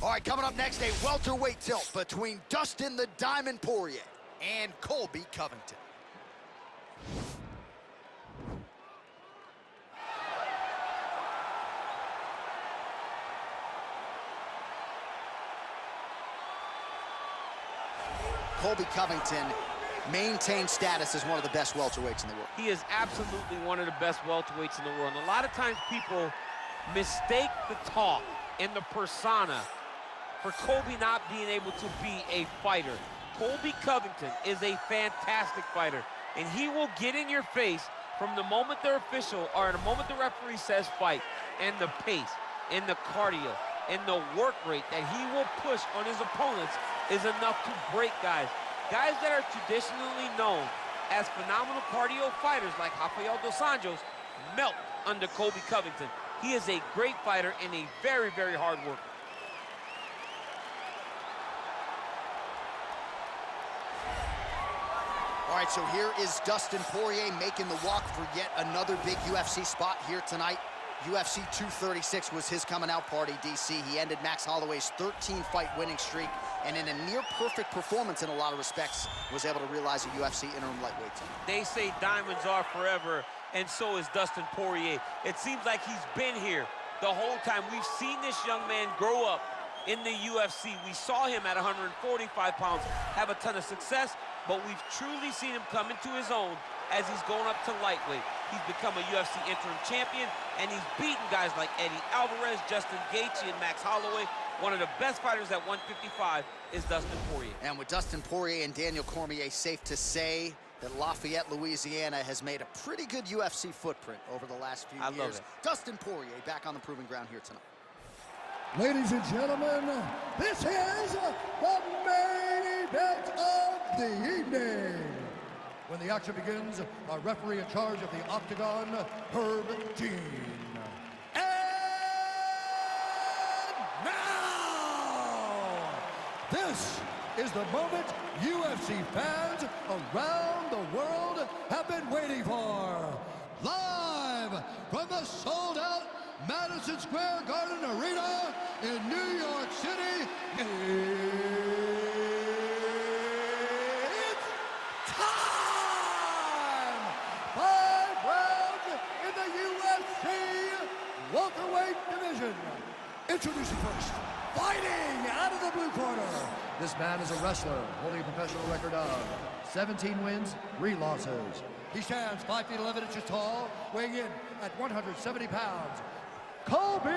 All right, coming up next, a welterweight tilt between Dustin the Diamond Poirier and Colby Covington. Colby Covington maintains status as one of the best welterweights in the world. He is absolutely one of the best welterweights in the world. And a lot of times people mistake the talk and the persona for Colby not being able to be a fighter. Colby Covington is a fantastic fighter, and he will get in your face from the moment the official, or the moment the referee says fight, and the pace, and the cardio, and the work rate that he will push on his opponents is enough to break guys. Guys that are traditionally known as phenomenal cardio fighters like Rafael dos Anjos melt under Colby Covington. He is a great fighter and a very, very hard worker. All right, so here is Dustin Poirier making the walk for yet another big UFC spot here tonight. UFC 236 was his coming out party, DC. He ended Max Holloway's 13-fight winning streak, and in a near-perfect performance in a lot of respects, was able to realize a UFC interim lightweight title. They say diamonds are forever, and so is Dustin Poirier. It seems like he's been here the whole time. We've seen this young man grow up in the UFC. We saw him at 145 pounds have a ton of success, but we've truly seen him come into his own as he's going up to lightweight. He's become a UFC interim champion, and he's beaten guys like Eddie Alvarez, Justin Gaethje, and Max Holloway. One of the best fighters at 155 is Dustin Poirier. And with Dustin Poirier and Daniel Cormier, safe to say that Lafayette, Louisiana has made a pretty good UFC footprint over the last few years. Love it. Dustin Poirier back on the proving ground here tonight. Ladies and gentlemen, this is the main event of the evening. When the action begins, our referee in charge of the Octagon, Herb Dean. And now, this is the moment UFC fans around the world have been waiting for. Live from the sold-out Madison Square Garden Arena in New York City, it's time! 5 rounds in the UFC welterweight division. Introducing first, fighting out of the blue corner. This man is a wrestler holding a professional record of 17 wins, 3 losses. He stands 5 feet 11 inches tall, weighing in at 170 pounds. Colby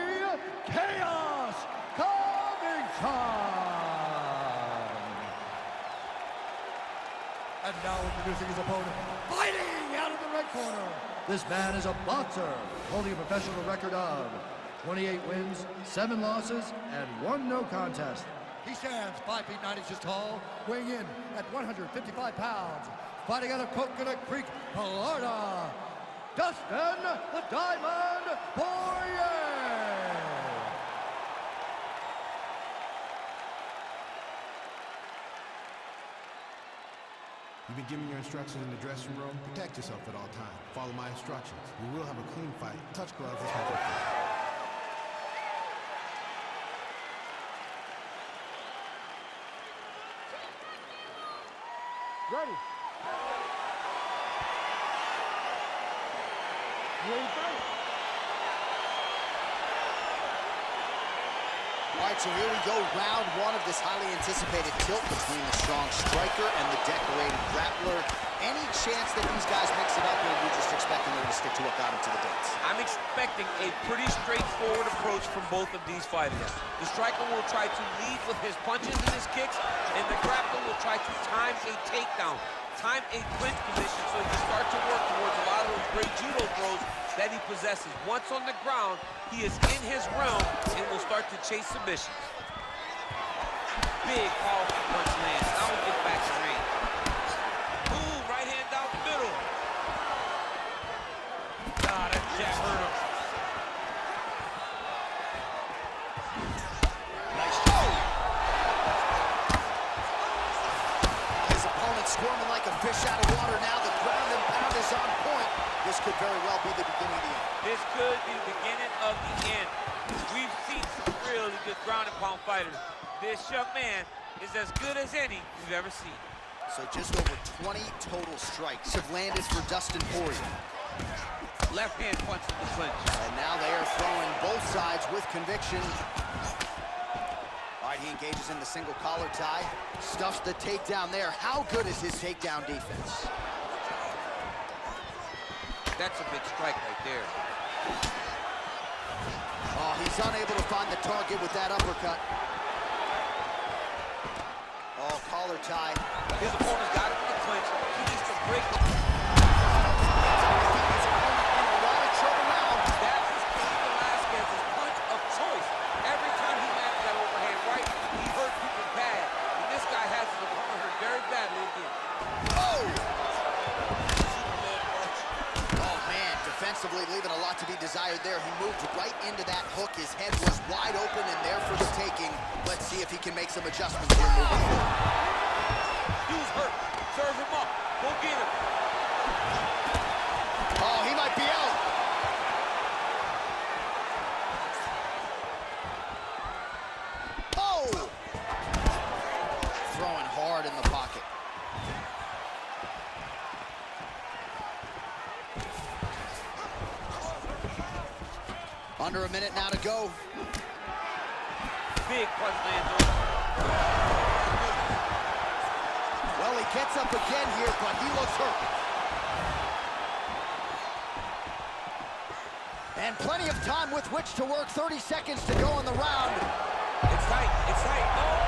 Chaos Covington! And now introducing his opponent, fighting out of the red corner. This man is a boxer, holding a professional record of 28 wins, 7 losses, and 1 no contest. He stands 5 feet 9 inches tall, weighing in at 155 pounds. Fighting out of Coconut Creek, Florida, Dustin the Diamond Poirier! You've been given your instructions in the dressing room. Protect yourself at all times. Follow my instructions. We will have a clean fight. Touch gloves. Let's have a fight. Ready. Ready to fight. All right, so here we go, round 1 of this highly anticipated tilt between the strong striker and the decorated grappler. Any chance that these guys mix it up, or are you just expecting them to stick to what got them to the dance? I'm expecting a pretty straightforward approach from both of these fighters. The striker will try to lead with his punches and his kicks, and the grappler will try to time a takedown, time a clinch position, so he can start to work towards a lot of those great judo throws that he possesses. Once on the ground, he is in his realm and will start to chase submissions. Big, powerful punch lands. Now we get back to range. Ooh, right hand down the middle. Ah, that jab hurt him. Nice job. His opponent squirming like a fish out of water now. The ground and pound is on point. This could very well be the beginning of the end. This could be the beginning of the end. We've seen some really good ground and pound fighter. This young man is as good as any you've ever seen. So just over 20 total strikes have landed for Dustin Poirier. Left hand punch in the clinch. And now they are throwing both sides with conviction. All right, he engages in the single collar tie. Stuffs the takedown there. How good is his takedown defense? That's a big strike right there. Oh, he's unable to find the target with that uppercut. Oh, collar tie. His opponent's got him in the clinch. He needs to break the... That is Cain Velasquez's punch of choice. Every time he landed that overhand right, he hurt people bad. And this guy has his opponent hurt very badly again. Oh! Oh, man, defensively leaving a lot to be desired there. He moved right into that hook. His head was wide open and there for the taking. Let's see if he can make some adjustments here moving forward. Dude's hurt. Serve him up. Go get him. Oh, he might be out. Oh! Throwing hard in the pocket. Under a minute now to go. Big punch lands. Well, he gets up again here, but he looks hurt. And plenty of time with which to work. 30 seconds to go in the round. It's tight. It's tight. Oh!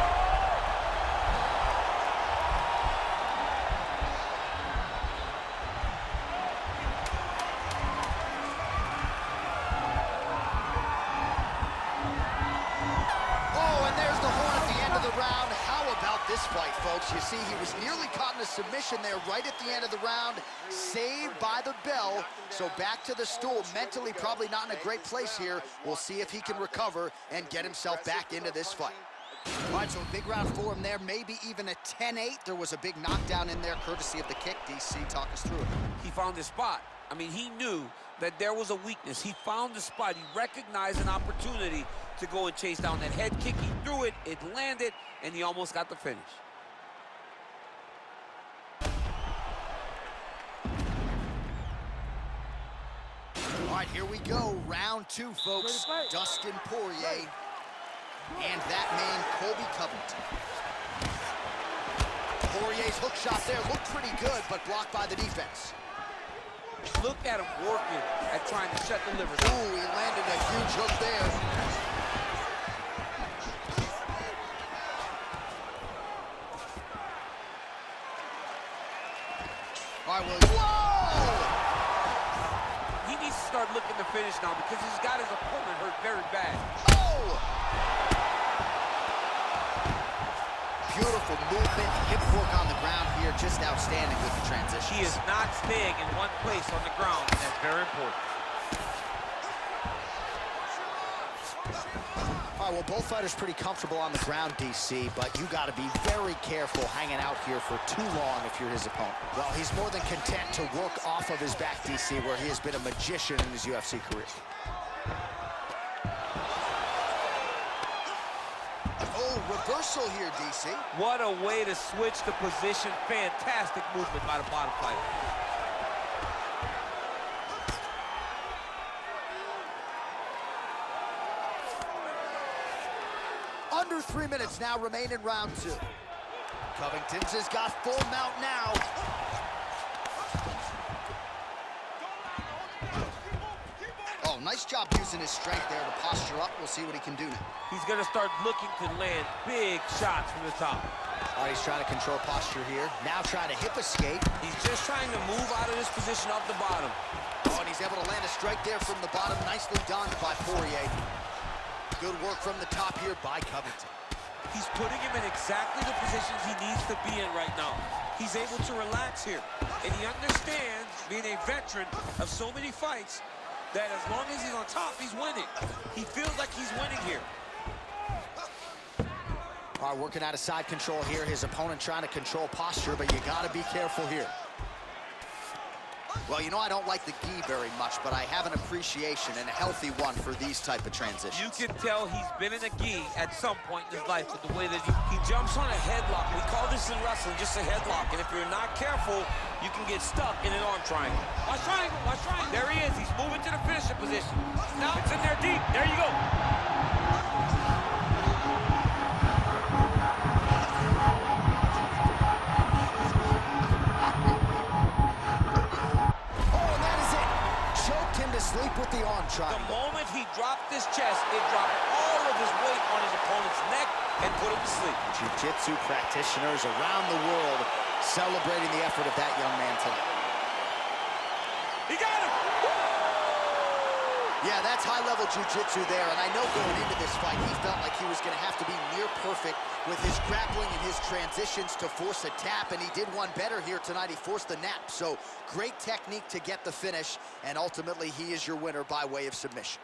This fight, folks, you see he was nearly caught in a submission there right at the end of the round, saved by the bell. So back to the stool, mentally probably not in a great place here. We'll see if he can recover and get himself back into this fight. All right, so a big round for him there, maybe even a 10-8. There was a big knockdown in there courtesy of the kick. DC, talk us through it. He found his spot. I mean, he knew that there was a weakness. He found the spot. He recognized an opportunity to go and chase down that head kick. He threw it, it landed, and he almost got the finish. All right, here we go. Round two, folks. Dustin Poirier and that man, Colby Covington. Poirier's hook shot there looked pretty good, but blocked by the defense. Look at him working at trying to shut the liver. Ooh, he landed a huge hook there. All right, well, whoa! He needs to start looking to finish now because he's got his opponent hurt very bad. Oh! Beautiful movement, hip work on the ground here, just outstanding with the transition. He is not staying in one place on the ground, and that's very important. All right, well, both fighters pretty comfortable on the ground, DC, but you got to be very careful hanging out here for too long if you're his opponent. Well, he's more than content to work off of his back, DC, where he has been a magician in his UFC career. Oh, reversal here, DC. What a way to switch the position. Fantastic movement by the bottom fighter. Under 3 minutes now remain in round two. Covington's has got full mount now. Oh, nice job using his strength there to posture up. We'll see what he can do now. He's going to start looking to land big shots from the top. All right, he's trying to control posture here. Now trying to hip escape. He's just trying to move out of this position off the bottom. Oh, and he's able to land a strike there from the bottom. Nicely done by Poirier. Good work from the top here by Covington. He's putting him in exactly the positions he needs to be in right now. He's able to relax here. And he understands, being a veteran of so many fights, that as long as he's on top, he's winning. He feels like he's winning here. All right, working out of side control here. His opponent trying to control posture, but you got to be careful here. Well, you know, I don't like the gi very much, but I have an appreciation and a healthy one for these type of transitions. You can tell he's been in a gi at some point in his life with the way that he jumps on a headlock. We call this in wrestling just a headlock. And if you're not careful, you can get stuck in an arm triangle. Watch triangle, watch triangle. There he is. He's moving to the finishing position. Now it's in there deep. There you go. Sleep with the arm triangle. The moment he dropped his chest, it dropped all of his weight on his opponent's neck and put him to sleep. Jiu-jitsu practitioners around the world celebrating the effort of that young man tonight. He got him! Yeah, that's high-level jiu-jitsu there, and I know going into this fight, he felt like he was going to have to be near perfect with his grappling and his transitions to force a tap, and he did one better here tonight. He forced the nap, so great technique to get the finish, and ultimately he is your winner by way of submission.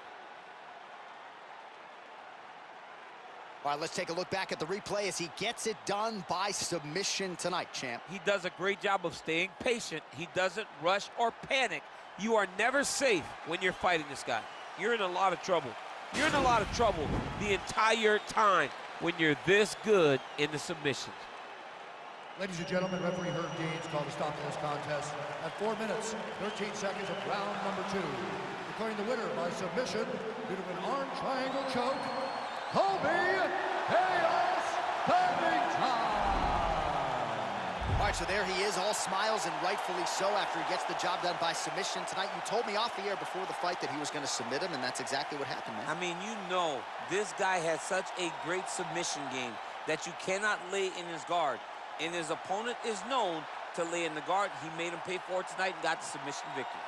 All right, let's take a look back at the replay as he gets it done by submission tonight, champ. He does a great job of staying patient. He doesn't rush or panic. You are never safe when you're fighting this guy. You're in a lot of trouble. You're in a lot of trouble the entire time when you're this good in the submissions. Ladies and gentlemen, referee Herb Deans called a stop to this contest at 4 minutes, 13 seconds of round number 2. Declaring the winner by submission due to an arm triangle choke, Covington. All right, so there he is, all smiles, and rightfully so after he gets the job done by submission tonight. You told me off the air before the fight that he was going to submit him, and that's exactly what happened, man. I mean, you know, this guy has such a great submission game that you cannot lay in his guard. And his opponent is known to lay in the guard. He made him pay for it tonight and got the submission victory.